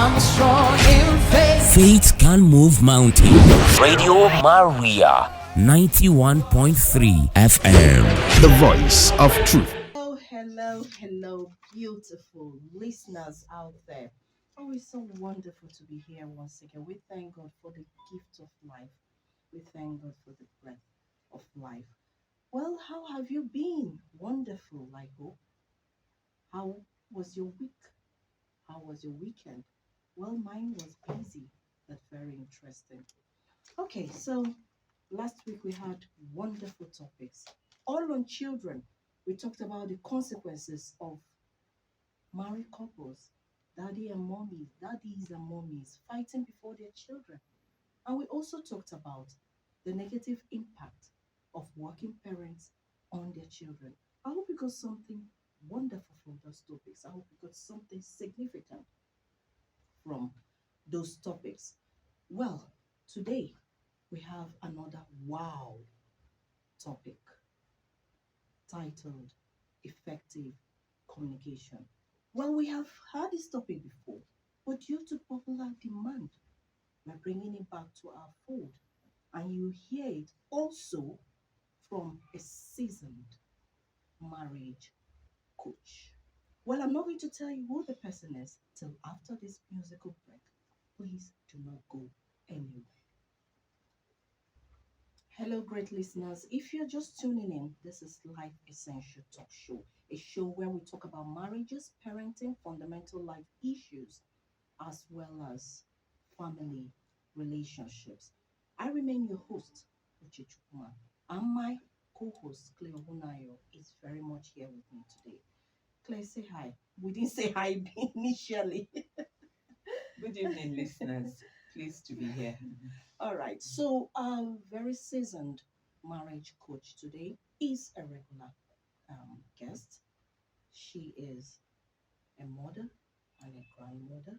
I'm strong in faith. Faith can move mountains. Radio Maria, 91.3 FM. The voice of truth. Hello, beautiful listeners out there. Oh, it's so wonderful to be here once again. We thank God for the gift of life. We thank God for the breath of life. Well, how have you been? Wonderful, I hope. How was your week? How was your weekend? Well, mine was busy, but very interesting. Okay, so last week we had wonderful topics, all on children. We talked about the consequences of married couples, daddies and mommies fighting before their children. And we also talked about the negative impact of working parents on their children. I hope you got something wonderful from those topics. I hope you got something significant from those topics. Well, today we have another wow topic titled Effective Communication. Well, we have had this topic before, but due to popular demand, we're bringing it back to our fold. And you hear it also from a seasoned marriage coach. Well, I'm not going to tell you who the person is till after this musical break. Please do not go anywhere. Hello, great listeners. If you're just tuning in, this is Life Essential Talk Show, a show where we talk about marriages, parenting, fundamental life issues, as well as family relationships. I remain your host, Uche Chukwuma, and my co-host, Clare Ohunayo, is very much here with me today. Claire, say hi. We didn't say hi initially. Good evening, listeners. Pleased to be here. All right. So, our very seasoned marriage coach today is a regular guest. She is a mother and a grandmother.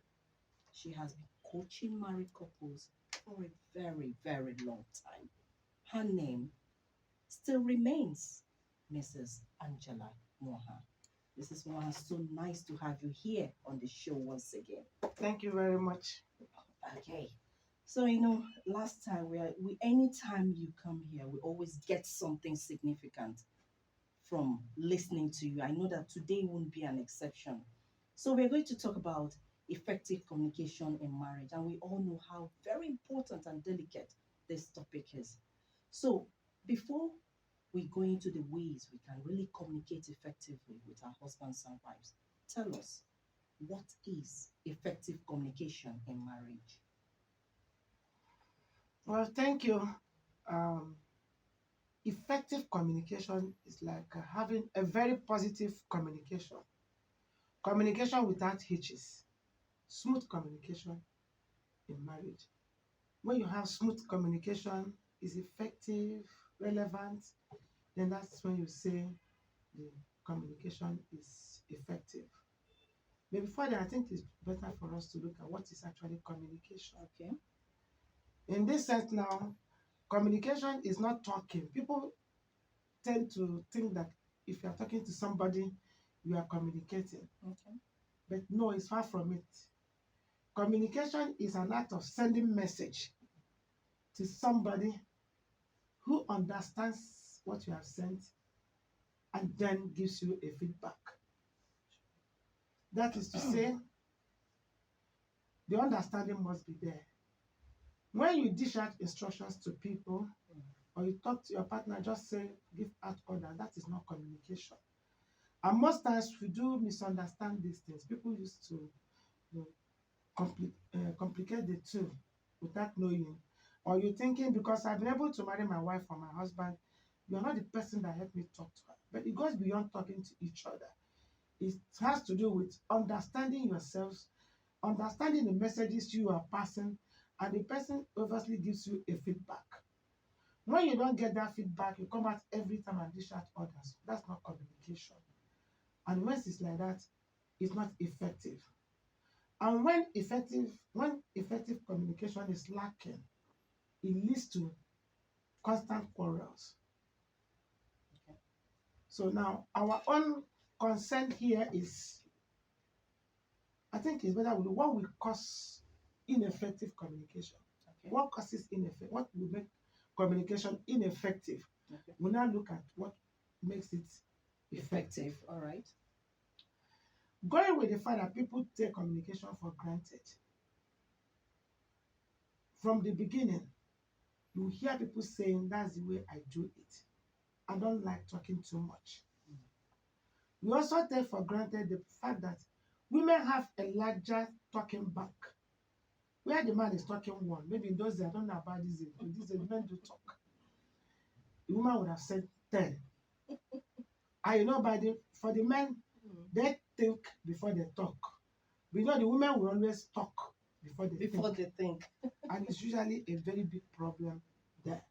She has been coaching married couples for a very, very long time. Her name still remains Mrs. Angela Moha. Mrs. Moha, so nice to have you here on the show once again. Thank you very much. Okay. So last time we anytime you come here, we always get something significant from listening to you. I know that today won't be an exception. So we're going to talk about effective communication in marriage, and we all know how very important and delicate this topic is. So before we go into the ways we can really communicate effectively with our husbands and wives, tell us, what is effective communication in marriage? Well, thank you. Um, Effective communication is like having a very positive communication. Communication without hitches. Smooth communication in marriage. When you have smooth communication, is effective, relevant, then that's when you say the communication is effective. But before that, I think it's better for us to look at what is actually communication. Okay. In this sense now, communication is not talking. People tend to think that if you are talking to somebody, you are communicating. Okay. But no, it's far from it. Communication is an act of sending message to somebody who understands what you have sent and then gives you a feedback. That is to say, the understanding must be there. When you dish out instructions to people, or you talk to your partner, just say, give out order. That is not communication. And most times we do misunderstand these things. People used to complicate the two without knowing. Or you're thinking, because I've been able to marry my wife or my husband, you're not the person that helped me talk to her. But it goes beyond talking to each other. It has to do with understanding yourselves, understanding the messages you are passing, and the person obviously gives you a feedback. When you don't get that feedback, you come out every time and dish out orders. That's not communication. And when it's like that, it's not effective. And when effective communication is lacking, it leads to constant quarrels. Okay. So now our own concern here is, I think it's better we do what will cause ineffective communication. Okay. What causes ineffective? What will make communication ineffective? Okay. We now look at what makes it effective. All right. Going with the fact that people take communication for granted. From the beginning, you hear people saying, that's the way I do it. I don't like talking too much. We also take for granted the fact that women have a larger talking back. Where the man is talking one, maybe in those days, I don't know about this age, but these days, men do talk. The woman would have said 10. And you know, for the men, they think before they talk. Because the women will always talk before they think. And it's usually a very big problem there.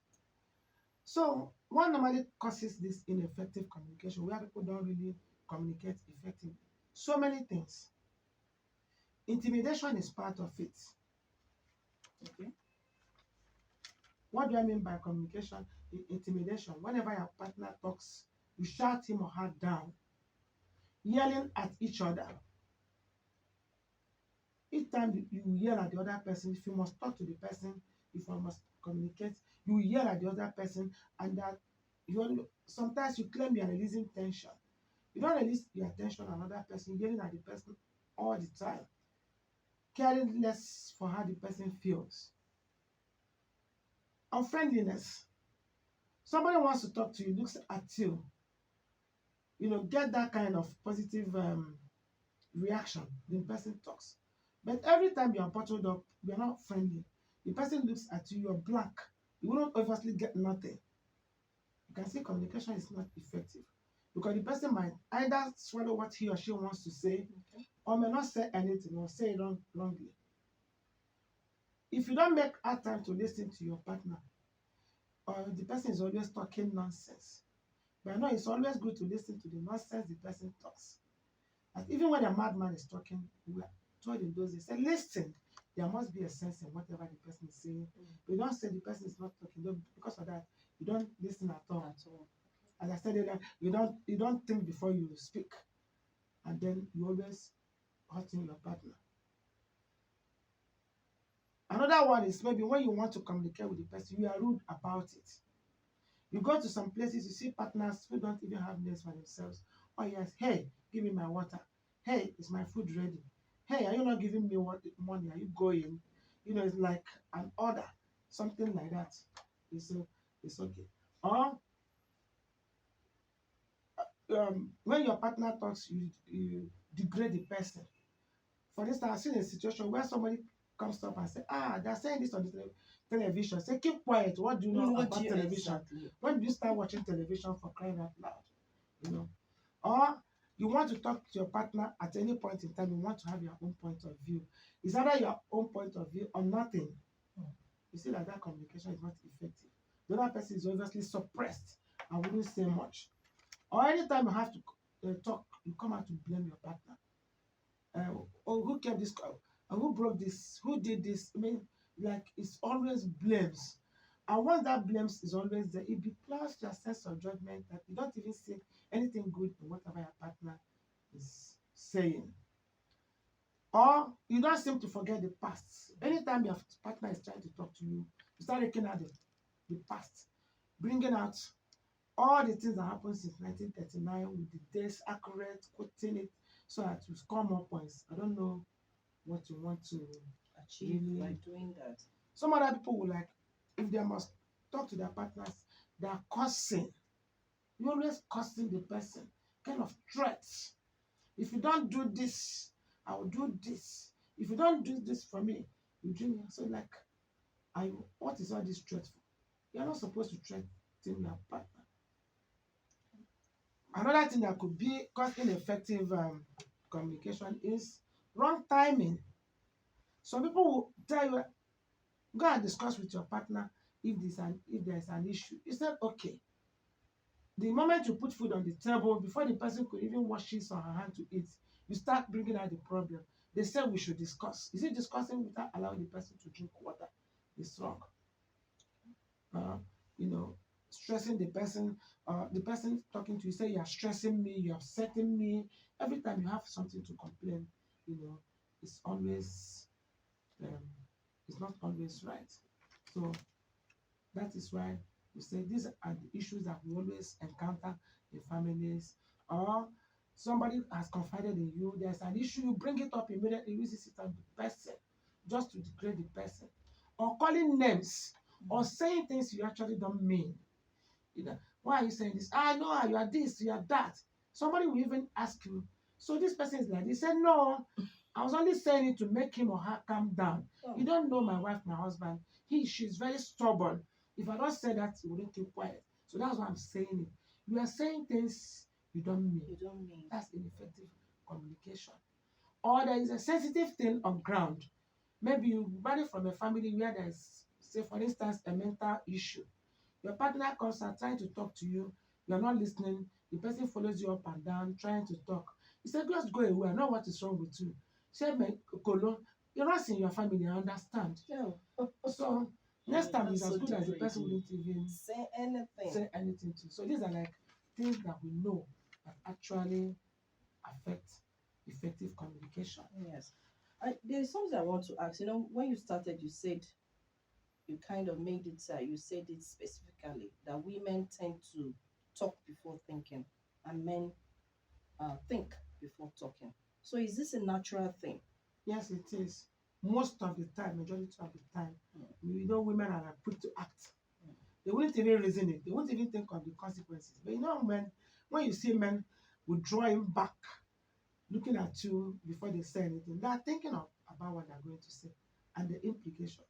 So what normally causes this ineffective communication, where people don't really communicate effectively? So many things. Intimidation is part of it. Okay. What do I mean by communication? Intimidation. Whenever your partner talks, you shout him or her down, yelling at each other. Each time you yell at the other person, if you must talk to the person, if you must communicate, you yell at the other person, and that sometimes you claim you are releasing tension. You don't release your tension on another person, yelling at the person all the time, caring less for how the person feels. Unfriendliness. Somebody wants to talk to you, looks at you, get that kind of positive reaction. The person talks. But every time you are bottled up, you are not friendly. The person looks at you, you're blank. You will not obviously get nothing. You can see communication is not effective. Because the person might either swallow what he or she wants to say, or may not say anything, or say it wrongly. If you don't make hard time to listen to your partner, or the person is always talking nonsense, but I know it's always good to listen to the nonsense the person talks. And even when a madman is talking, we are told in those days, say, listen, there must be a sense in whatever the person is saying. But you don't say the person is not talking. Because of that, you don't listen at all. As I said earlier, you don't think before you speak. And then you always hurting your partner. Another one is maybe when you want to communicate with the person, you are rude about it. You go to some places, you see partners who don't even have names for themselves. Oh yes, hey, give me my water. Hey, is my food ready? Hey, are you not giving me money? Are you going? It's like an order, something like that. It's okay. Or when your partner talks, you degrade the person. For instance, I've seen a situation where somebody comes up and says, they're saying this on the television. Say, keep quiet. What do you know about television? Exactly. When do you start watching television, for crying out loud? Or you want to talk to your partner at any point in time, you want to have your own point of view. It's either your own point of view or nothing. You see that communication is not effective. The other person is obviously suppressed and wouldn't say much. Or anytime you have to talk, you come out to blame your partner. Who kept this? Who broke this? Who did this? I mean, like, it's always blames. And once that blames is always there, it becomes your sense of judgment that you don't even see anything good in whatever your partner is saying. Or you don't seem to forget the past. Anytime your partner is trying to talk to you, you start looking at the past, bringing out all the things that happened since 1939 with the days accurate, quoting it so that you score more points. I don't know what you want to achieve by doing that. Some other people will if they must talk to their partners, they are cursing. You're always cursing the person, kind of threats. If you don't do this, I will do this. If you don't do this for me, you do me. So what is all this threat for? You're not supposed to threaten your partner. Another thing that could cause ineffective communication is wrong timing. Some people will tell you, go and discuss with your partner if there is an issue. You said, okay. The moment you put food on the table, before the person could even wash his or her hand to eat, you start bringing out the problem. They said we should discuss. Is it discussing without allowing the person to drink water? It's wrong. Stressing the person talking to you, say, you're stressing me, you're upsetting me. Every time you have something to complain, is always it's not always right. So that is why we say these are the issues that we always encounter in families, or somebody has confided in you, there's an issue, you bring it up immediately, use it on the person just to degrade the person, or calling names, or saying things you actually don't mean. You know, why are you saying this? I know you are this, you are that. Somebody will even ask you, so this person is like this. He said, no, I was only saying it to make him or her calm down. Oh. You don't know my wife, my husband. She's very stubborn. If I don't say that, he wouldn't keep quiet. So that's why I'm saying it. You are saying things you don't mean. You don't mean. That's ineffective communication. Or there is a sensitive thing on ground. Maybe you marry from a family where there's, say for instance, a mental issue. Your partner comes and trying to talk to you, you're not listening, the person follows you up and down, trying to talk. You say, just go away, I know what is wrong with you. Say, Kolo, you're not in your family, I understand. No. So next time That's it's as so good as the person degrading. wouldn't even Say anything. say anything to you. So these are like things that we know that actually affect effective communication. Yes. There's something I want to ask. You know, when you started, you said you kind of made it, you said it specifically that women tend to talk before thinking and men think before talking. So is this a natural thing? Yes, it is. Most of the time, majority of the time, we know women are like quick to act. They wouldn't even reason it. They won't even think of the consequences. But you know, when you see men withdrawing back, looking at you before they say anything, they are thinking about what they're going to say and the implication.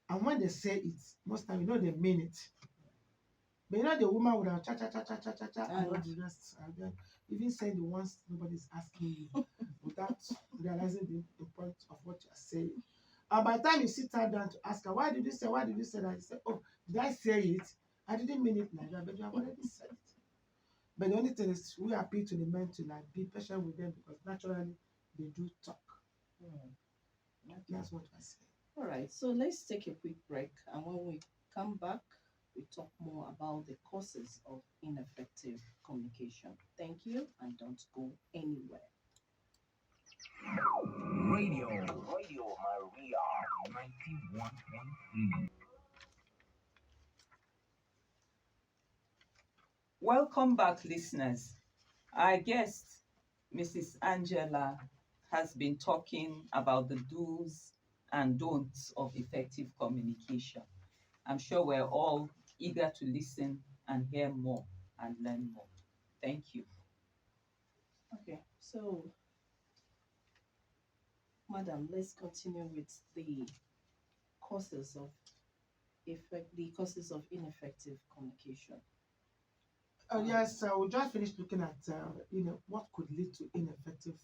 And when they say it, most time you know they mean it. But you know the woman would have cha cha cha cha cha cha cha and all the rest, and then even say the ones nobody's asking you without realizing the importance of what you're saying. And by the time you sit her down to ask her, why did you say that? You say, oh, did I say it? I didn't mean it like that, but you have already said it. But the only thing is we appeal to the men to like be patient with them because naturally they do talk. Okay. That's what I say. All right. So let's take a quick break. And when we come back, we talk more about the causes of ineffective communication. Thank you, and don't go anywhere. Radio Maria 91.3. Welcome back, listeners. Our guest, Mrs. Angela, has been talking about the do's and don'ts of effective communication. I'm sure we're all eager to listen and hear more and learn more. Thank you. Okay. So, madam, let's continue with the causes of ineffective communication. Yes, we just finished looking at what could lead to ineffective.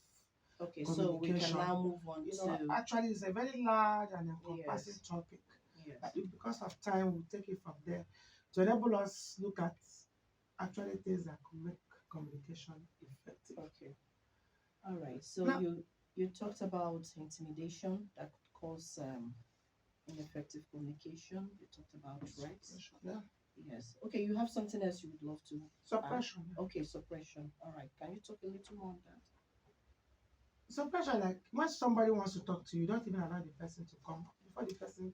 Okay, so we can Communication. now move on to Actually, it's a very large and encompassing Yes. topic. yes. Because of time, we'll take it from there to enable us look at actually things that could make communication effective. Okay. All right. So Now- you talked about intimidation that could cause ineffective communication. You talked about threats. Yeah. Yes. Okay. You have something else you would love to Suppression. Okay, suppression. All right. Can you talk a little more on that? Suppression, like when somebody wants to talk to you, don't even allow the person to come. Before the person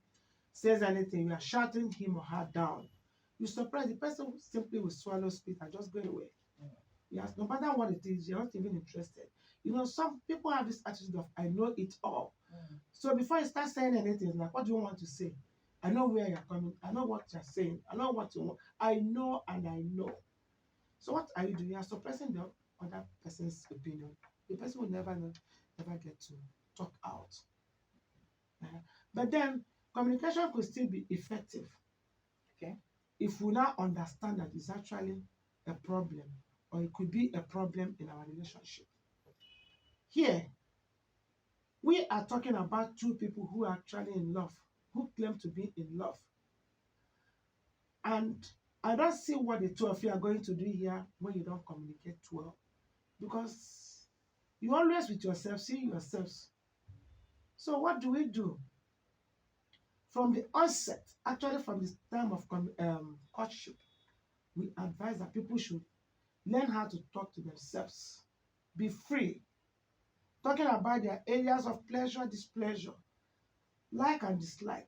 says anything, you are shouting him or her down. You suppress the person, simply will swallow spit and just go away. Yes, no matter what it is, you're not even interested. You know, some people have this attitude of I know it all. So before you start saying anything, like what do you want to say? I know where you're coming. I know what you're saying. I know what you want. I know and I know. So what are you doing? You're suppressing the other person's opinion. The person will never get to talk out. But then communication could still be effective. Okay. If we now understand that it's actually a problem, or it could be a problem in our relationship. Here, we are talking about two people who are actually in love, who claim to be in love. And I don't see what the two of you are going to do here when you don't communicate well. Because you always with yourself, see yourselves. So what do we do? From the onset, actually from the time of courtship, we advise that people should learn how to talk to themselves. Be free. talking about their areas of pleasure, displeasure, like and dislike,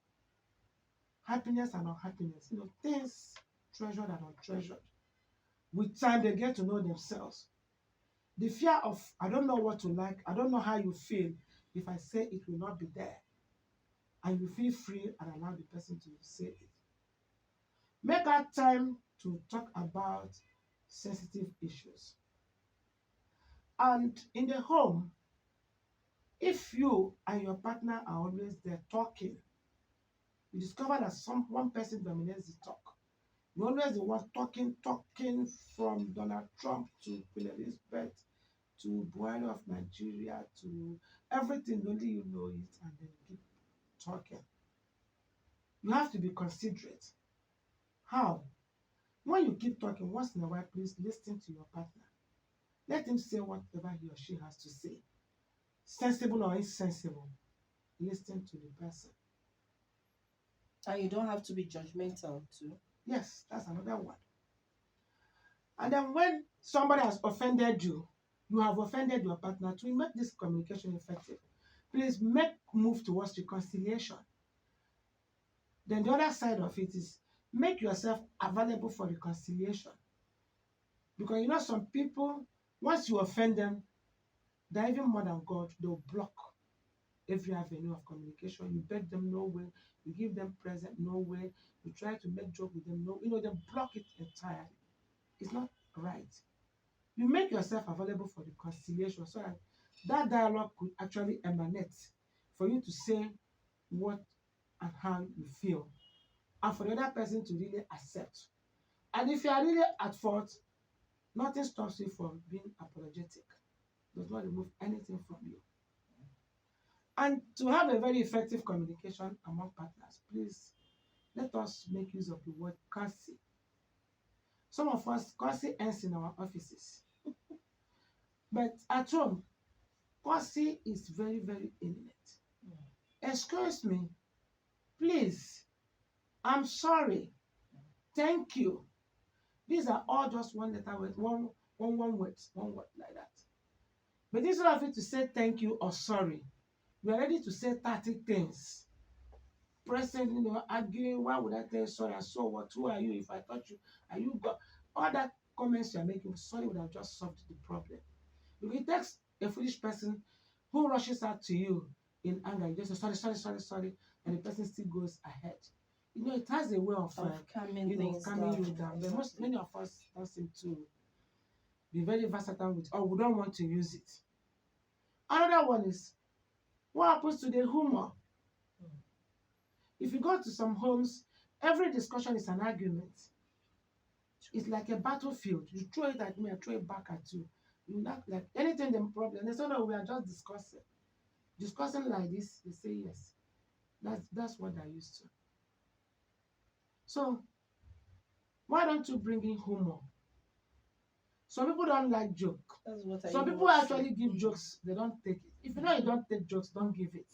happiness and unhappiness, things treasured and untreasured. With time, they get to know themselves. The fear of, I don't know what to like, I don't know how you feel if I say it will not be there. And you feel free and allow the person to say it. Make out time to talk about sensitive issues. And in the home, if you and your partner are always there talking, you discover that one person dominates the talk. You're always the one talking from Donald Trump to Queen Elizabeth to Buhari of Nigeria to everything, only you know it, and then keep talking. You have to be considerate. How? When you keep talking, once in a while, please listen to your partner. Let him say whatever he or she has to say. Sensible or insensible, listen to the person. And you don't have to be judgmental too. Yes, that's another one. And then when somebody has offended you, you have offended your partner, to make this communication effective, please make move towards reconciliation. Then the other side of it is make yourself available for reconciliation. Because some people, once you offend them, they're even more than God, they'll block every avenue of communication. You beg them, no way. You give them present, no way. You try to make joke with them, no. They block it entirely. It's not right. You make yourself available for reconciliation so that dialogue could actually emanate for you to say what and how you feel, and for the other person to really accept. And if you are really at fault, nothing stops you from being apologetic. Does not remove anything from you. And to have a very effective communication among partners, please let us make use of the word courtesy. Some of us, courtesy ends in our offices. But at home, courtesy is very, very imminent. Excuse me, please, I'm sorry, thank you. These are all just one letter word, one word like that. But instead of it to say thank you or sorry, we are ready to say 30 things. Present, arguing, why would I tell you sorry? And so what? Who are you? If I touch you, are you God? All that comments you are making, sorry would have just solved the problem. If it takes a foolish person who rushes out to you in anger, you just say sorry, and the person still goes ahead. It has a way of calming you down. But many of us don't seem to be very versatile with, or we don't want to use it. Another one is, what happens to the humor? If you go to some homes, every discussion is an argument. It's like a battlefield. You throw it at me, I throw it back at you. You not like anything, the problem. They say, no, we are just discussing. Discussing like this, they say yes. That's what they're used to. So, why don't you bring in humor? Some people don't like joke. Some people actually give jokes, they don't take it. If you don't take jokes, don't give it.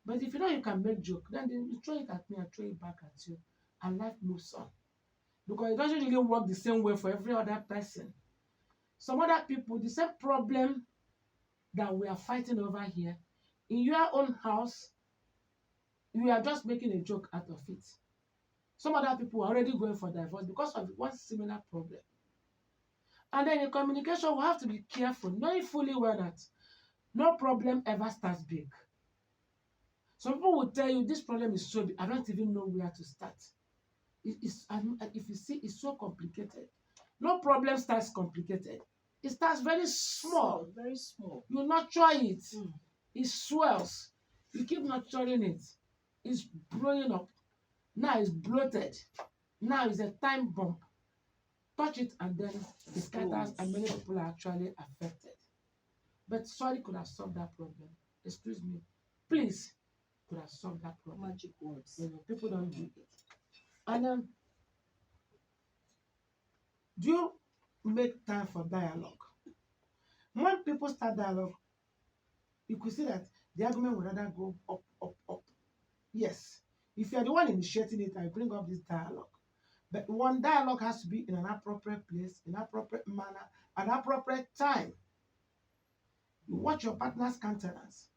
But if you can make joke, then you throw it at me, I throw it back at you, and life moves on. Because it doesn't really work the same way for every other person. Some other people, the same problem that we are fighting over here, in your own house, you are just making a joke out of it. Some other people are already going for divorce because of one similar problem. And then in communication, we have to be careful, knowing fully well that no problem ever starts big. Some people will tell you, this problem is so big, I don't even know where to start. If you see, it's so complicated. No problem starts complicated. It starts very small. Very small. You nurture it. It swells. You keep nurturing it. It's blowing up. Now it's bloated. Now it's a time bomb. Touch it and then it scatters and many people are actually affected. But sorry could have solved that problem. Excuse me. Please could have solved that problem. Magic words. People don't do it. And do you make time for dialogue? When people start dialogue, you could see that the argument will rather go up. Yes. If you're the one initiating it, I bring up this dialogue. But one dialogue has to be in an appropriate place, in an appropriate manner, an appropriate time. You watch your partner's countenance.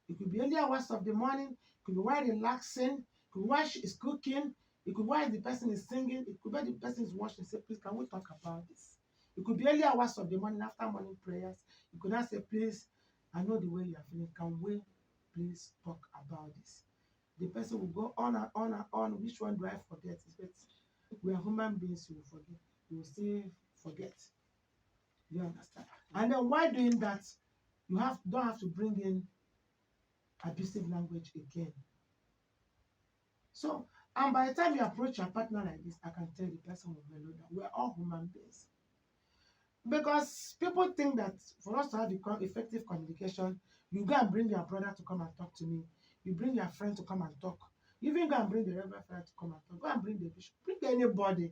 It could be early hours of the morning, it could be while relaxing, it could be while she is cooking, it could be while the person is singing, it could be the person is watching. Say, please, can we talk about this? It could be early hours of the morning after morning prayers. You could not say, please, I know the way you are feeling. Can we please talk about this? The person will go on and on and on. Which one do I forget? But we are human beings, you will forget. You will still forget. You understand? And then while doing that, you don't have to bring in abusive language again. So, and by the time you approach your partner like this, I can tell the person will mellow down. We're all human beings. Because people think that for us to have effective communication, you go and bring your brother to come and talk to me. You bring your friend to come and talk. You even go and bring the reverend friend to come and talk. Go and bring the bishop. Bring anybody.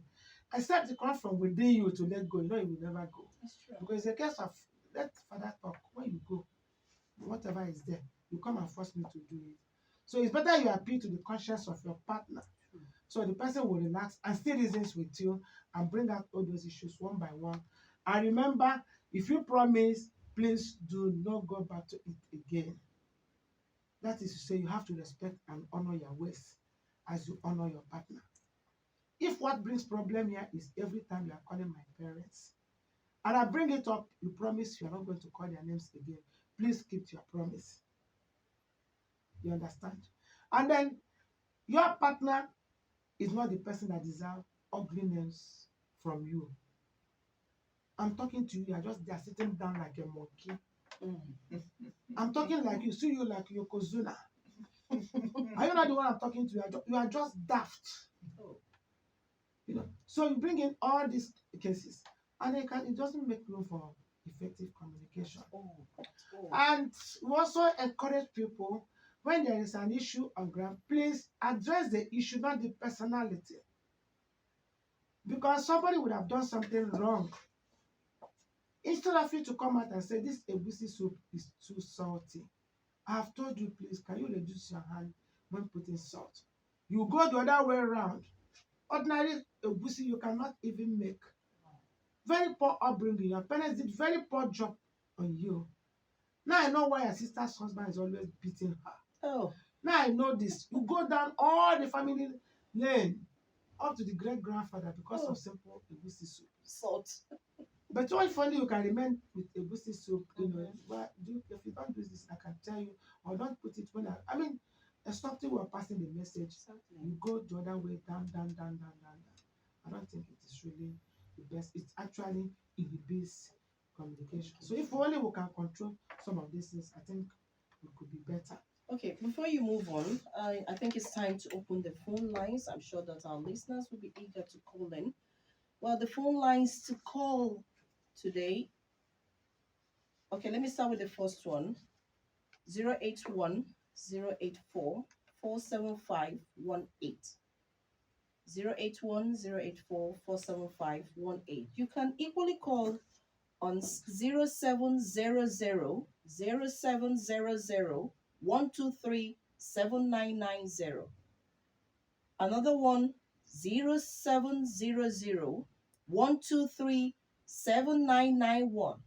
Except it comes from within you to let go. You know you will never go. That's true. Because it's a case of let father talk. When you go, whatever is there, you come and force me to do it. So it's better you appeal to the conscience of your partner. True. So the person will relax and still reasons with you and bring out all those issues one by one. And remember, if you promise, please do not go back to it again. That is to say, you have to respect and honor your ways as you honor your partner. If what brings problem here is every time you are calling my parents, and I bring it up, you promise you are not going to call their names again. Please keep to your promise. You understand? And then your partner is not the person that deserves ugly names from you. I'm talking to you, you're just there sitting down like a monkey. I'm talking like you, see you like Yokozuna. Are you not the one I'm talking to? You are just daft. Oh. You know, so you bring in all these cases, and it doesn't make room for effective communication. Oh. Oh. And we also encourage people when there is an issue on ground, please address the issue, not the personality. Because somebody would have done something wrong. Instead of you to come out and say, this egusi soup is too salty, I have told you, please, can you reduce your hand when putting salt? You go the other way around. Ordinary egusi you cannot even make. Very poor upbringing. Your parents did very poor job on you. Now I know why your sister's husband is always beating her. Oh. Now I know this. You go down all the family lane up to the great-grandfather because of simple egusi soup. Salt. But if only you can remain with egusi soup, you know, if you don't do this, I can tell you, or don't put it when I mean, something we're passing the message. Exactly. You go the other way, down. I don't think it is really the best. It actually inhibits communication. So if only we can control some of these things, I think it could be better. Okay, before you move on, I think it's time to open the phone lines. I'm sure that our listeners will be eager to call in. Well, the phone lines to call today. Okay, let me start with the first one. 081 084 47518. 081 084 47518. You can equally call on 0700 0700 123 7990. Another one 0700 123 7991.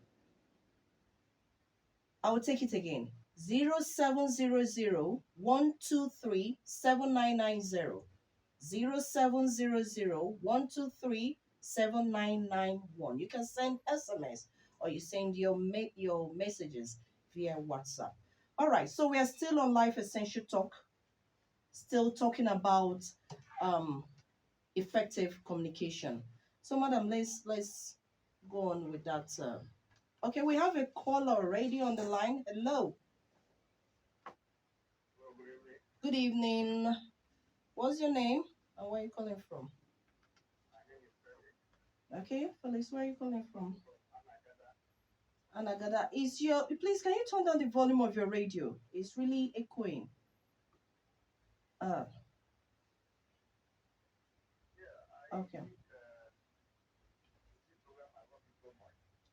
I will take it again. 0700 123 7990. 0700 123 7991. You can send SMS or you send your messages via WhatsApp. All right, so we are still on Life Essential Talk, still talking about effective communication. So, madam, let's go on with that. Okay, we have a caller already on the line. Hello. Good evening. What's your name and where are you calling from? Okay, Felix, where are you calling from? Anagada. Please, can you turn down the volume of your radio? It's really echoing. Okay.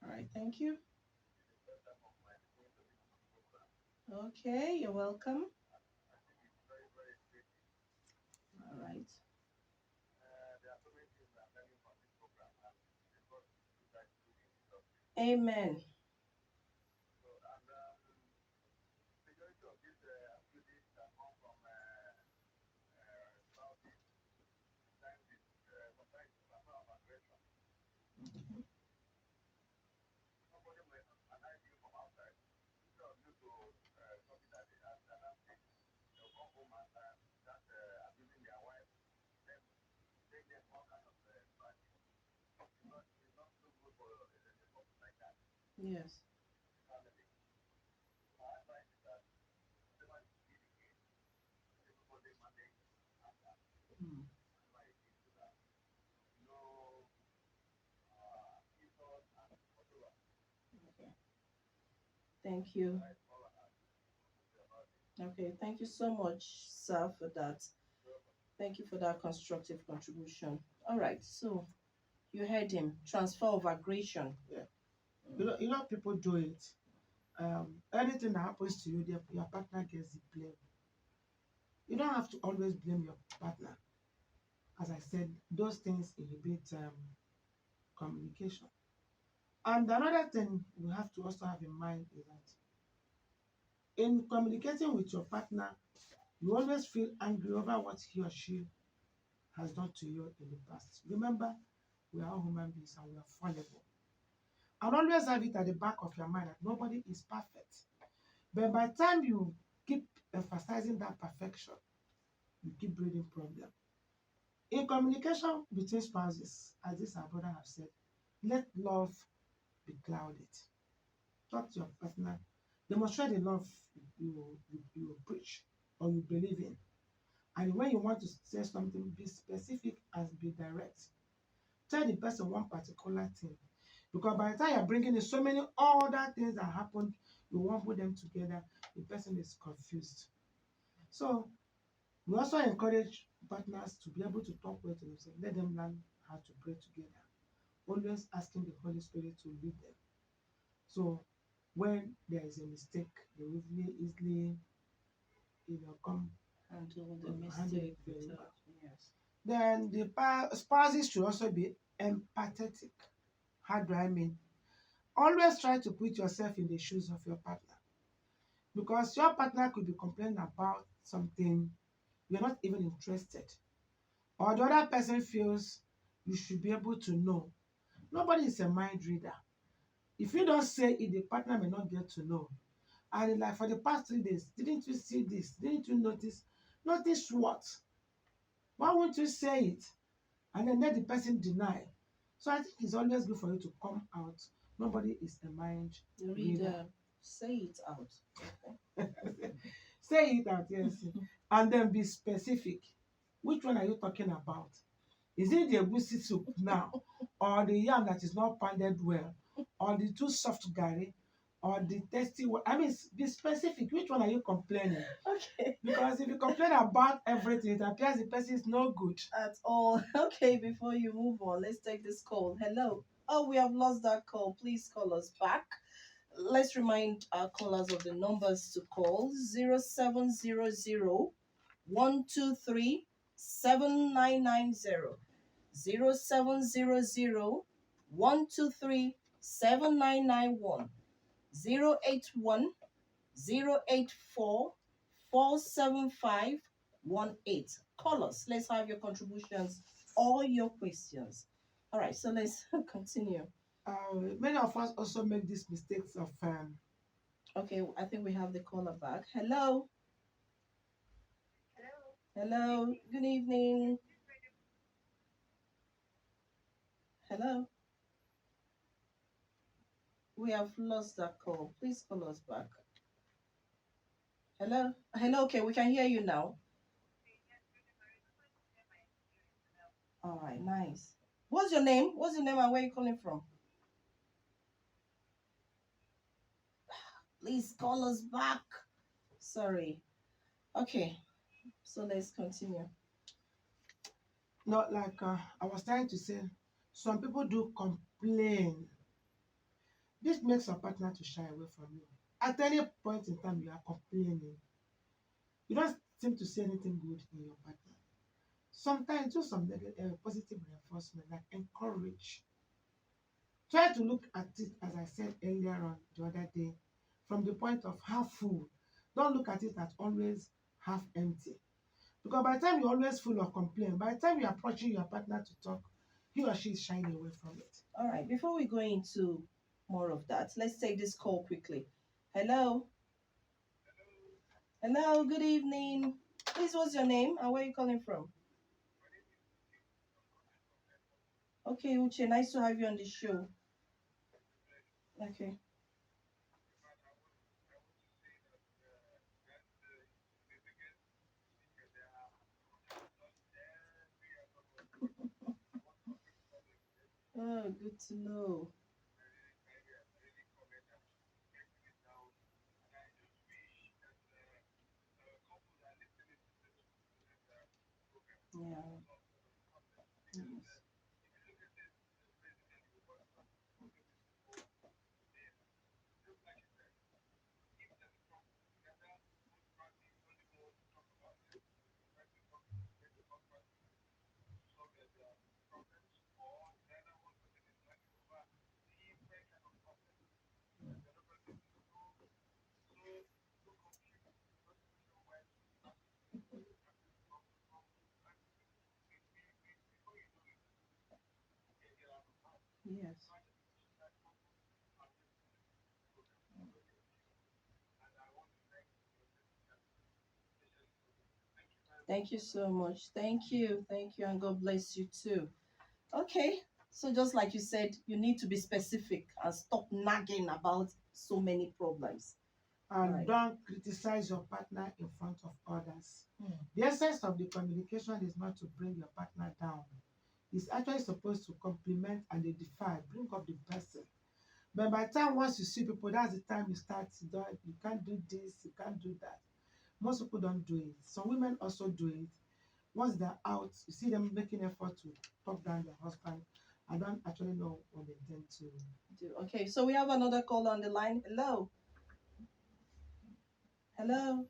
All right, thank you. Okay, you're welcome. All right. Amen. Yes. Mm. Okay. Thank you. Okay, thank you so much, sir, for that. Thank you for that constructive contribution. All right, so you heard him. Transfer of aggression. Yeah. You know, people do it. Anything that happens to you, your partner gets the blame. You don't have to always blame your partner. As I said, those things inhibit communication. And another thing we have to also have in mind is that in communicating with your partner, you always feel angry over what he or she has done to you in the past. Remember, we are all human beings and we are fallible. And always have it at the back of your mind that nobody is perfect. But by the time you keep emphasizing that perfection, you keep breeding problem. In communication between spouses, as this our brother have said, let love be clouded. Talk to your partner. Demonstrate the love you preach or you believe in. And when you want to say something, be specific and be direct. Tell the person one particular thing. Because by the time you're bringing in so many other things that happened, you won't put them together, the person is confused. So we also encourage partners to be able to talk well to themselves. Let them learn how to pray together. Always asking the Holy Spirit to lead them. So when there is a mistake, they will easily, come Handle the handle it mistake very without. well. Yes. Then the spouses should also be empathetic. How do I mean? Always try to put yourself in the shoes of your partner because your partner could be complaining about something you're not even interested, or the other person feels you should be able to know. Nobody is a mind reader. If you don't say it, the partner may not get to know. And like for the past 3 days, didn't you see this? Didn't you notice? Notice what? Why won't you say it? And then let the person deny. So I think it's always good for you to come out. Nobody is a mind reader. Reader, say it out. Say it out, yes. And then be specific. Which one are you talking about? Is it the egusi soup now, or the yam that is not pounded well, or the too soft garri, or the tasty one? I mean, be specific. Which one are you complaining? Okay. Because if you complain about everything, it appears the person is no good. At all. Okay, before you move on, let's take this call. Hello. Oh, we have lost that call. Please call us back. Let's remind our callers of the numbers to call 0700 123 7990. 0700 123 7991. 081 084 47518. Call us. Let's have your contributions or your questions. All right, so let's continue. Many of us also make these mistakes of Okay, I think we have the caller back. Hello. Hello. Good evening. Hello. We have lost that call. Please call us back. Hello. Hello. Okay, we can hear you now. All right, nice. What's your name? What's your name and where are you calling from? Please call us back. Sorry. Okay, so let's continue. not like I was trying to say, some people do complain. This makes your partner to shy away from you. At any point in time, you are complaining. You don't seem to see anything good in your partner. Sometimes do some positive reinforcement, like encourage. Try to look at it, as I said earlier on the other day, from the point of half full. Don't look at it as always half empty. Because by the time you're always full of complaint, by the time you're approaching your partner to talk, he or she is shying away from it. All right. Before we go into more of that, let's take this call quickly. Hello. Hello. Good evening. Please, what's your name and where are you calling from? Okay, Uche, nice to have you on the show. Okay. Oh, good to know. Yeah. Yes. Yes. Thank you so much. Thank you. Thank you. And God bless you too. Okay. So, just like you said, you need to be specific and stop nagging about so many problems. And Right. don't criticize your partner in front of others. Hmm. The essence of the communication is not to bring your partner down. It's actually supposed to compliment and edify, bring up the person. But by the time once you see people, that's the time you start to do it. You can't do this, you can't do that. Most people don't do it. Some women also do it. Once they're out, you see them making effort to talk down their husband. I don't actually know what they intend to. Okay. So, we have another call on the line. Hello. Hello.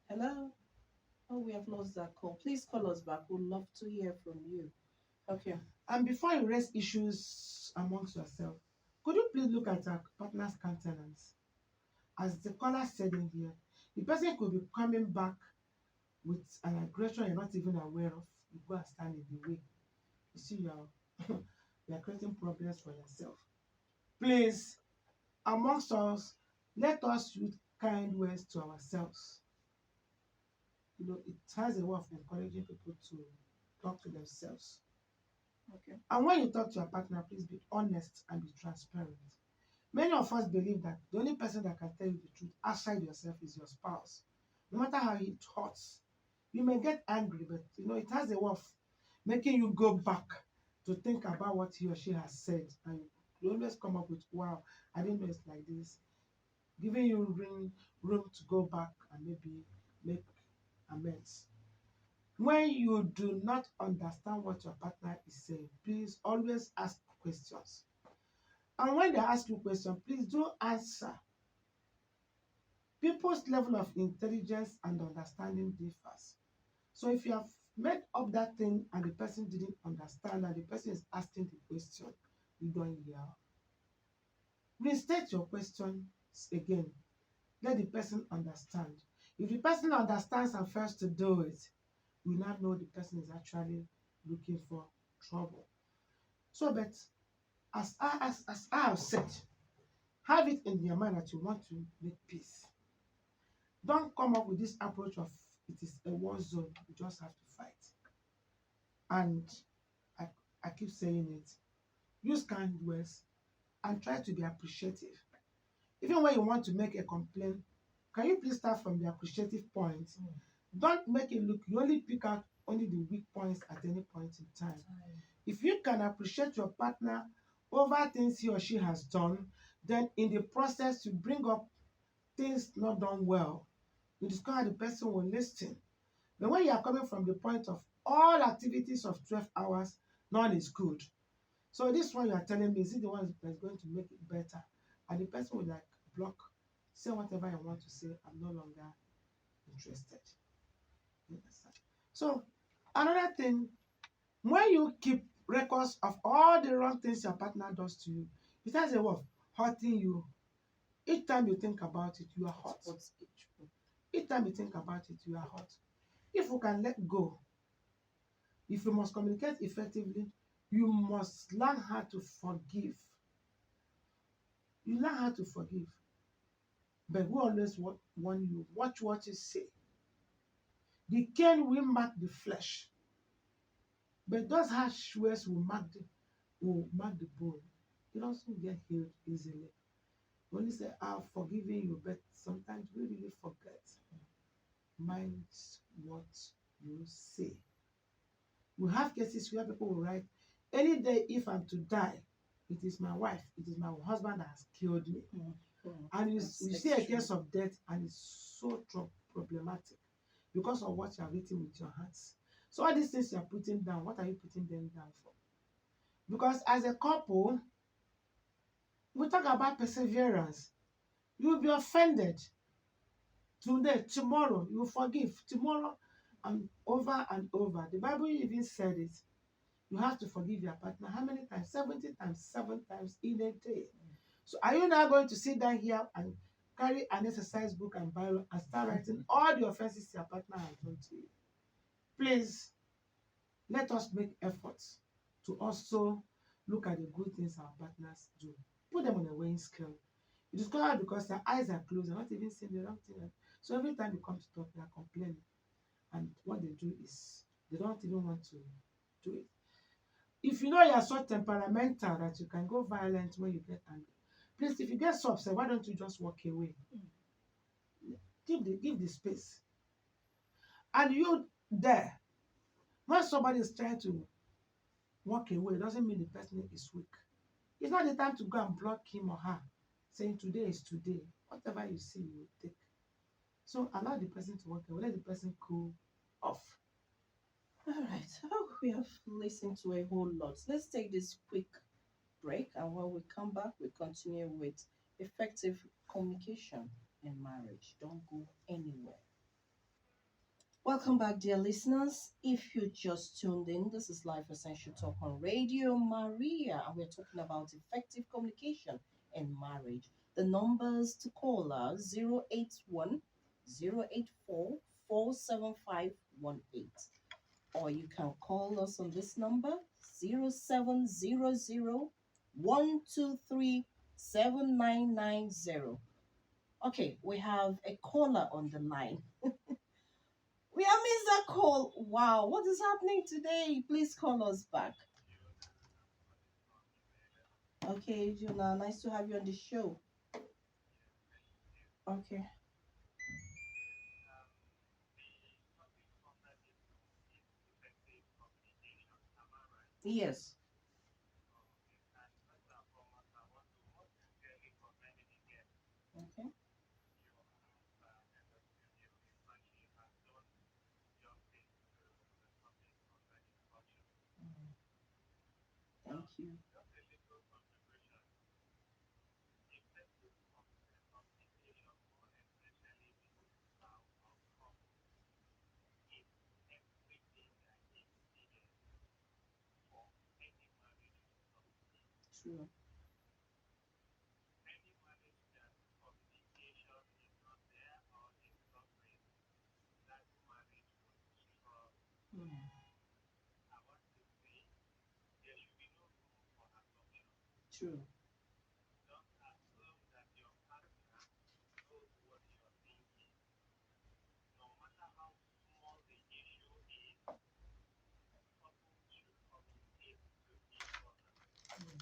Hello. Oh, we have lost that call. Please call us back. We'd love to hear from you. Okay. And before you raise issues amongst yourself, could you please look at your partner's countenance? As the caller said in here, the person could be coming back with an aggression you're not even aware of. You go and stand in the way. You see, you're creating problems for yourself. Please, amongst us, let us use kind words to ourselves. It has a way of encouraging people to talk to themselves. Okay. And when you talk to your partner, please be honest and be transparent. Many of us believe that the only person that can tell you the truth outside yourself is your spouse. No matter how it hurts, you may get angry, but it has a way of making you go back to think about what he or she has said. And you always come up with, wow, I didn't know it's like this. Giving you room to go back and maybe make amends. When you do not understand what your partner is saying, please always ask questions. And when they ask you questions, please do answer. People's level of intelligence and understanding differs. So if you have made up that thing and the person didn't understand and the person is asking the question, you don't yell. Restate your questions again. Let the person understand. If the person understands and fails to do it, we now know the person is actually looking for trouble. So, but as I have said, have it in your mind that you want to make peace. Don't come up with this approach of it is a war zone, you just have to fight. And I keep saying it. Use kind words and try to be appreciative. Even when you want to make a complaint, can you please start from the appreciative point? Don't make it look, you only pick out only the weak points at any point in time. If you can appreciate your partner over things he or she has done, then in the process you bring up things not done well, you discover the person will listen. But when you are coming from the point of all activities of 12 hours, none is good. So this one you are telling me, is it the one that's going to make it better? And the person will block, say whatever you want to say, I'm no longer interested. So another thing, when you keep records of all the wrong things your partner does to you, it has a way of hurting you. Each time you think about it, you are hurt. Each time you think about it, you are hurt. If we can let go If you must communicate effectively, you must learn how to forgive. You learn how to forgive. But we always warn you, watch what you say. The cane will mark the flesh, but those harsh words will mark the bone. It doesn't get healed easily. We only say, I've forgiven you, but sometimes we really forget. Mind what you say. We have cases where people will write, any day if I'm to die, it is my wife, it is my husband that has killed me. And you see a case of death, and it's so problematic because of what you are written with your hands. So all these things you are putting down, what are you putting them down for? Because as a couple, we talk about perseverance. You will be offended today, tomorrow, you will forgive. Tomorrow, and over. The Bible even said it. You have to forgive your partner. How many times? 70 times, 7 times in a day. So are you now going to sit down here and carry an exercise book and Bible and start writing all the offenses your partner has done to you? Please, let us make efforts to also look at the good things our partners do. Put them on a weighing scale. You discover because their eyes are closed, they're not even seeing the wrong thing. So every time you come to talk, they are complaining. And what they do is they don't even want to do it. If you know you are so temperamental that you can go violent when you get angry, please, if you get so upset, why don't you just walk away? Give the space. And you there, when somebody is trying to walk away, it doesn't mean the person is weak. It's not the time to go and block him or her, saying today is today. Whatever you see, you will take. So allow the person to walk away. Let the person cool off. All right. Oh, we have listened to a whole lot. Let's take this quick break, and when we come back, we continue with effective communication in marriage. Don't go anywhere. Welcome back, dear listeners. If you just tuned in, this is Life Essential Talk on Radio Maria, and we're talking about effective communication in marriage. The numbers to call are 081 or you can call us on this number 0700 Okay, we have a caller on the line. We have missed that call. Wow, what is happening today? Please call us back. Okay, Jonah, nice to have you on the show. Okay. Yes. Okay. Thank you. True. Mm, true. Mm,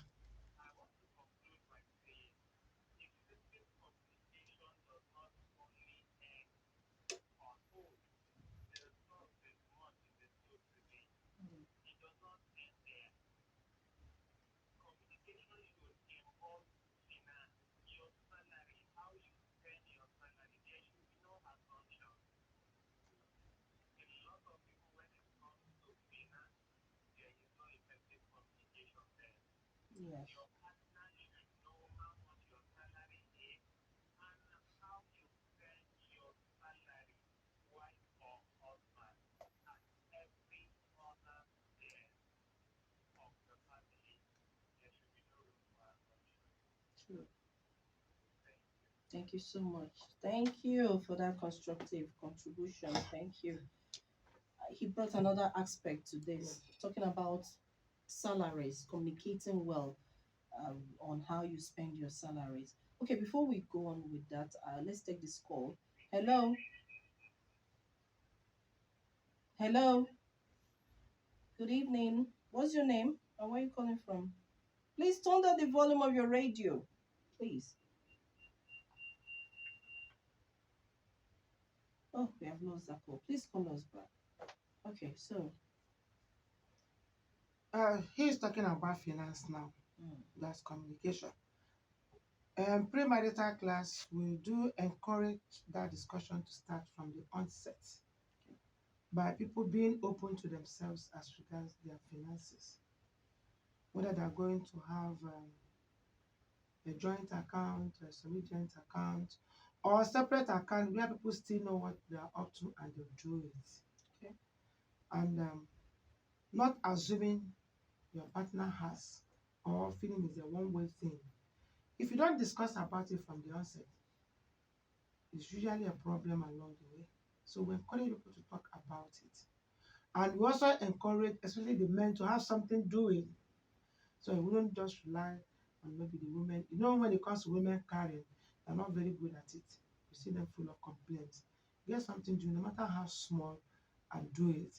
mm, yes. True. Thank you so much. Thank you for that constructive contribution. Thank you. he brought another aspect to this, talking about salaries, communicating well on how you spend your salaries. Okay, before we go on with that, let's take this call. Hello, hello, good evening. What's your name and where are you calling from? Please turn down the volume of your radio, please. Oh, we have lost that call. Please call us back. Okay, so He's talking about finance now. mm, That's communication. Premarital class, we do encourage that discussion to start from the onset by people being open to themselves as regards their finances, whether they're going to have a joint account, a semi-joint account, or a separate account where people still know what they are up to and they do it. okay. And not assuming your partner has or feeling is a one-way thing. If you don't discuss about it from the onset, it's usually a problem along the way. So we encourage people to talk about it. And we also encourage, especially the men, to have something doing. So we wouldn't just rely on maybe the women. You know, when it comes to women carrying, they're not very good at it. You see them full of complaints. Get something doing, no matter how small, and do it.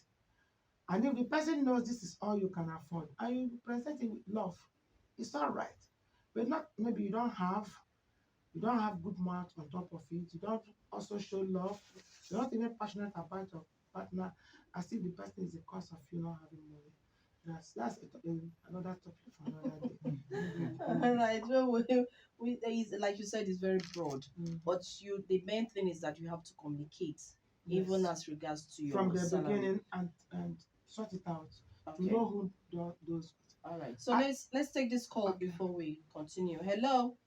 And if the person knows this is all you can afford, and you present it with love, it's all right. But not maybe you don't have good mouth on top of it. You don't also show love. You're not even passionate about your partner, as if the person is the cause of you not having money. Another topic for another day. All right. Well, like you said, it's very broad. Mhm. But the main thing is that you have to communicate, even Yes. as regards to your From the salary. beginning and sort it out to Okay. know who those. All right. So I- let's take this call Okay. before we continue. Hello.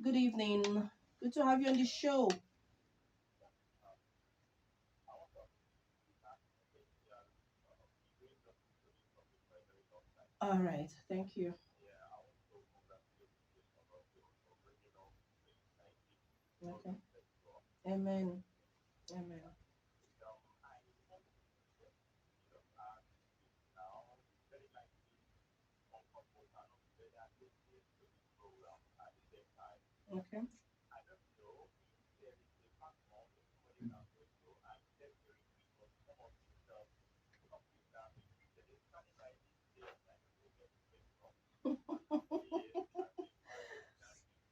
Good evening. Good to have you on the show. All right. Thank you. Okay. Amen. Amen. Okay.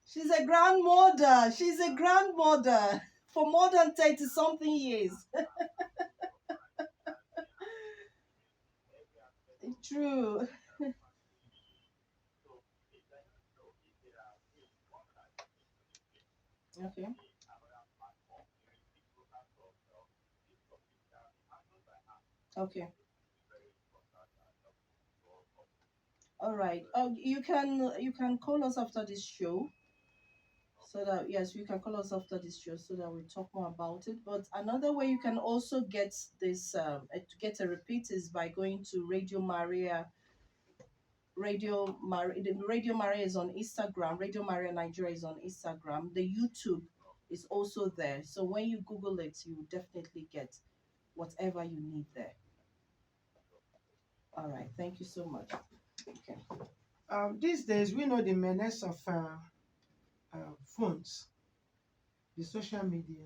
She's a grandmother. She's a grandmother for more than 30 something years. True. Okay. Okay. All right. You can call us after this show, so that yes, you can call us after this show so that we talk more about it. But another way you can also get this to get a repeat is by going to Radio Maria. Radio Maria is on Instagram. Radio Maria Nigeria is on Instagram. The YouTube is also there. So when you Google it, you will definitely get whatever you need there. All right. Thank you so much. Okay. These days, we know the menace of phones, the social media.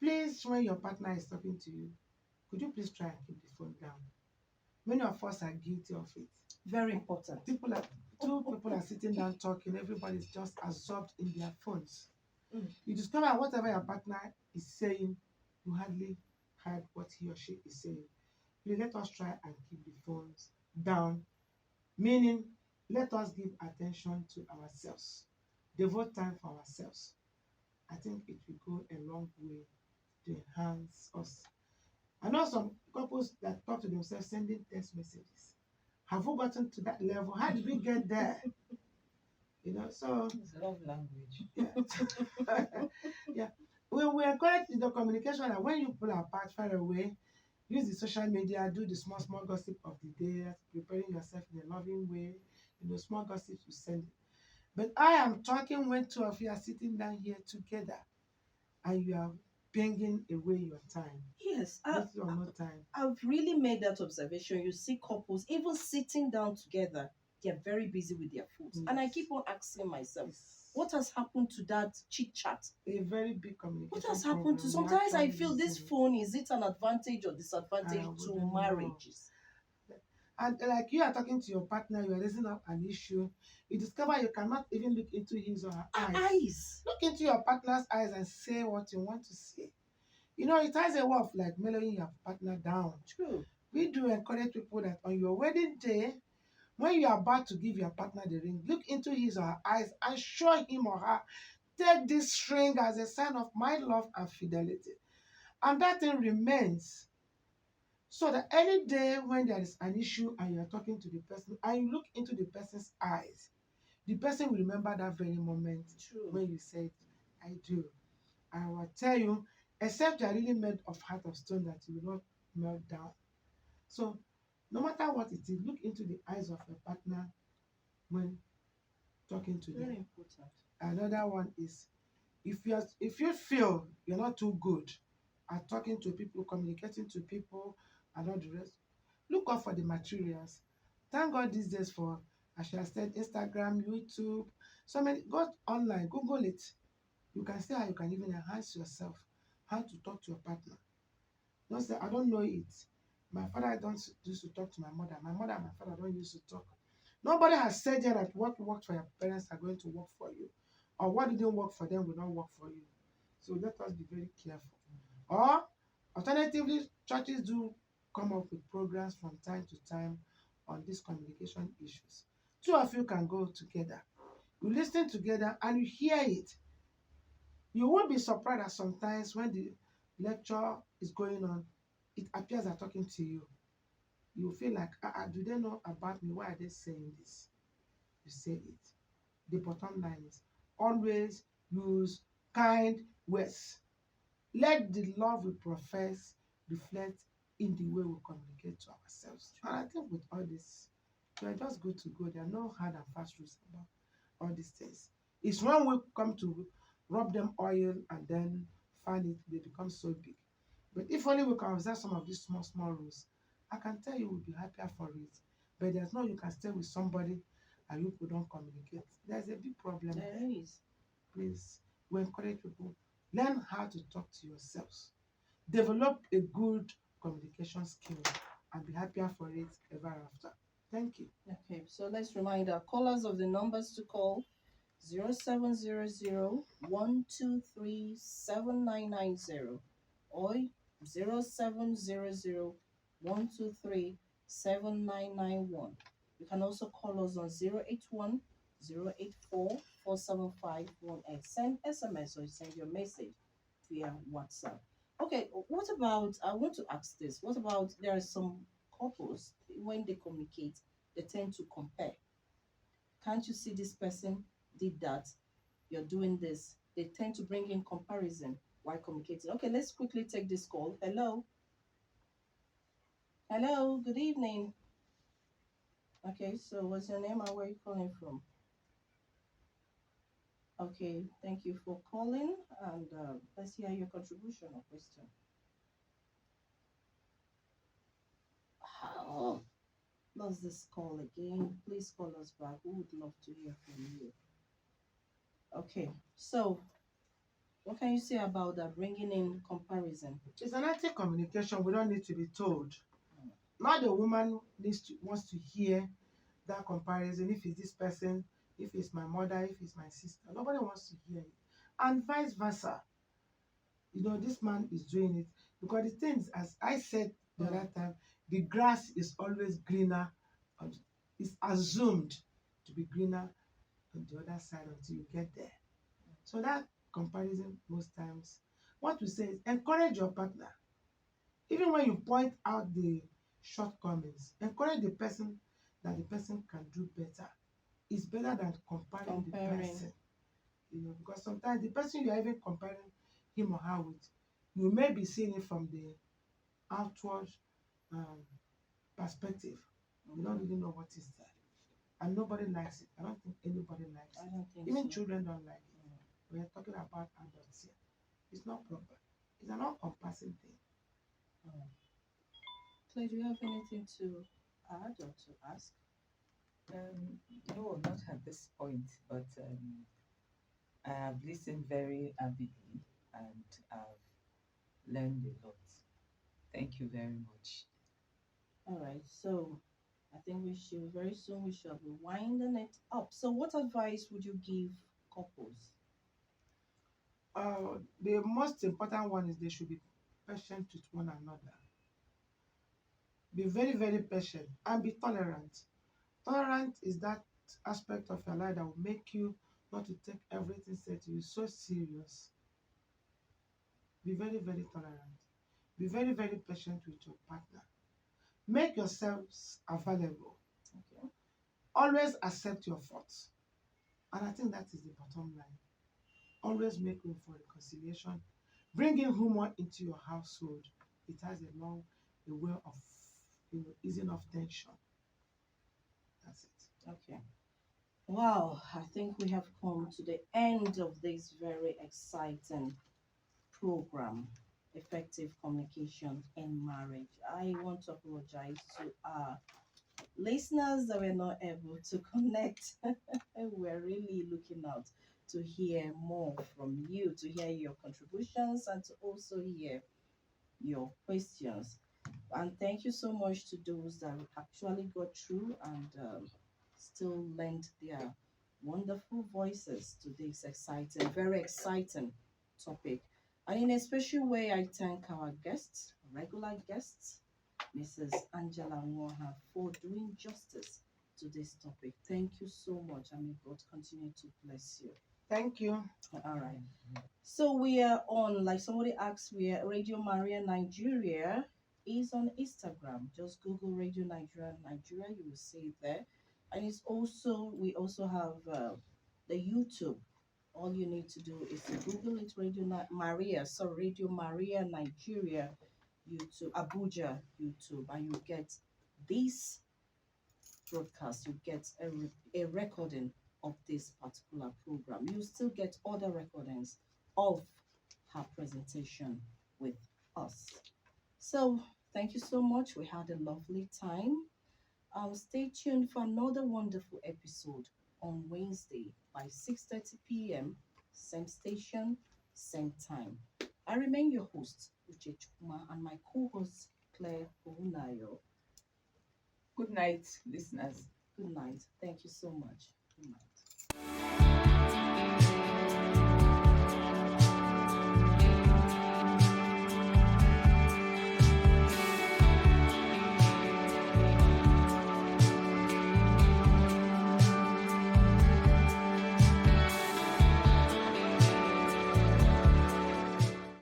Please, when your partner is talking to you, could you please try and keep the phone down? Many of us are guilty of it. Very important. Two people are sitting down talking, everybody's just absorbed in their phones. Mm. You discover whatever your partner is saying, you hardly heard what he or she is saying. Please let us try and keep the phones down, meaning let us give attention to ourselves, devote time for ourselves. I think it will go a long way to enhance us. I know some couples that talk to themselves sending text messages. Have we gotten to that level? How did we get there? So It's love language. yeah. Yeah. We encourage the communication that when you pull apart far away, use the social media, do the small gossip of the day, preparing yourself in a loving way, small gossip you send it. But I am talking when two of you are sitting down here together and you are pinging away your time. Yes, Little or no time. I've really made that observation. You see couples even sitting down together, they're very busy with their phones. And I Yes. keep on asking myself, It's what has happened to that chit chat? a very big communication What has happened to? problem. We Sometimes I actually feel this losing it. phone, is it an advantage or disadvantage I to wouldn't know. marriages? And like you are talking to your partner, you are raising up an issue. You discover you cannot even look into his or her eyes. Eyes. Look into your partner's eyes and say what you want to say. You know, it has a way of like mellowing your partner down. True. We do encourage people that on your wedding day, when you are about to give your partner the ring, look into his or her eyes and show him or her, take this ring as a sign of my love and fidelity. And that thing remains. So that any day when there is an issue and you are talking to the person and you look into the person's eyes, the person will remember that very moment True. when you said, I do. I will tell you, except you are really made of heart of stone, that you will not melt down. So no matter what it is, look into the eyes of your partner when talking to Very them. important. Another one is if you feel you're not too good at talking to people, communicating to people, and all the rest, look out for the materials. Thank God these days for, as I said, Instagram, YouTube, so many. Go online, Google it. You can see how you can even enhance yourself, how to talk to your partner. Don't say, I don't know it. My father don't used to talk to my mother. My mother and my father don't used to talk. Nobody has said yet that what worked for your parents are going to work for you, or what didn't work for them will not work for you. So let us be very careful. Or alternatively, churches do come up with programs from time to time on these communication issues. Two of you can go together. You listen together and you hear it. You won't be surprised that sometimes when the lecture is going on, it appears they're talking to you. You feel like, do they know about me? Why are they saying this? You say it. The bottom line is always use kind words. Let the love we profess reflect in the way we communicate to ourselves. And I think with all this, we are just good to go. There are no hard and fast rules about all these things. It's when we come to rub them oil and then find it, they become so big. But if only we can observe some of these small, small rules, I can tell you we'll be happier for it. But there's no you can stay with somebody and you people don't communicate. There's a big problem There there. is. Please, we encourage people, learn how to talk to yourselves. Develop a good communication skill and be happier for it ever after. Thank you. Okay, so let's remind our callers of the numbers to call: 0700-123-7990 or 0700-123-7991. You can also call us on 081-084-47518. Send SMS or send your message via WhatsApp. Okay, what about, I want to ask this, what about there are some couples, when they communicate, they tend to compare. Can't you see this person did that? You're doing this. They tend to bring in comparison while communicating. Okay, let's quickly take this call. Hello. Hello, good evening. Okay, so what's your name and where are you calling from? Okay, thank you for calling, and let's hear your contribution or question. Oh, lost this call again. Please call us back. We would love to hear from you. Okay, so what can you say about that, bringing in comparison? It's an active communication. We don't need to be told. Not the woman wants to hear that comparison. If it's this person, if it's my mother, if it's my sister, nobody wants to hear it. And vice versa. You know, this man is doing it because the things, as I said the other time, the grass is always greener. It's assumed to be greener on the other side until you get there. So that comparison, most times, what we say is encourage your partner. Even when you point out the shortcomings, encourage the person that the person can do better. It's better than comparing the person. You know, because sometimes the person you are even comparing him or her with, you may be seeing it from the outward perspective. You don't really know what is there. And nobody likes it. I don't think anybody likes it. I don't think Even so. children don't like it. We are talking about adults here. It's not proper. It's an all-compassing thing. Oh. Clay, do you have anything to add or to ask? No, not at this point, but I have listened very avidly and I've learned a lot. Thank you very much. All right, so I think we should very soon we shall be winding it up. So, what advice would you give couples? The most important one is they should be patient with one another. Be very, very patient and be tolerant. Tolerant is that aspect of your life that will make you not to take everything said to you so serious. Be very, very tolerant. Be very, very patient with your partner. Make yourselves available. Okay. Always accept your faults. And I think that is the bottom line. Always make room for reconciliation. Bringing humor into your household. It has a way of easing off tension. That's it. Okay. Wow, I think we have come to the end of this very exciting program, Effective Communication in Marriage. I want to apologize to our listeners that were not able to connect. We're really looking out to hear more from you, to hear your contributions, and to also hear your questions. And thank you so much to those that actually got through and still lent their wonderful voices to this exciting, very exciting topic. And in a special way, I thank our guests, regular guests, Mrs. Angela Nwoha, for doing justice to this topic. Thank you so much, and may God continue to bless you. Thank you. All right. So we are on, like somebody asked, we are Radio Maria Nigeria is on Instagram. Just Google Radio Nigeria, you will see it there. And it's also, we also have the YouTube. All you need to do is to Google it, Radio Maria Nigeria YouTube, Abuja YouTube, and you get this broadcast, you get a recording of this particular program. You still get other recordings of her presentation with us. So thank you so much. We had a lovely time. Stay tuned for another wonderful episode on Wednesday by 6:30 p.m. Same station, same time. I remain your host, Uche Chukwuma, and my co-host, Clare Ohunayo. Good night, listeners. Good night. Thank you so much. Good night.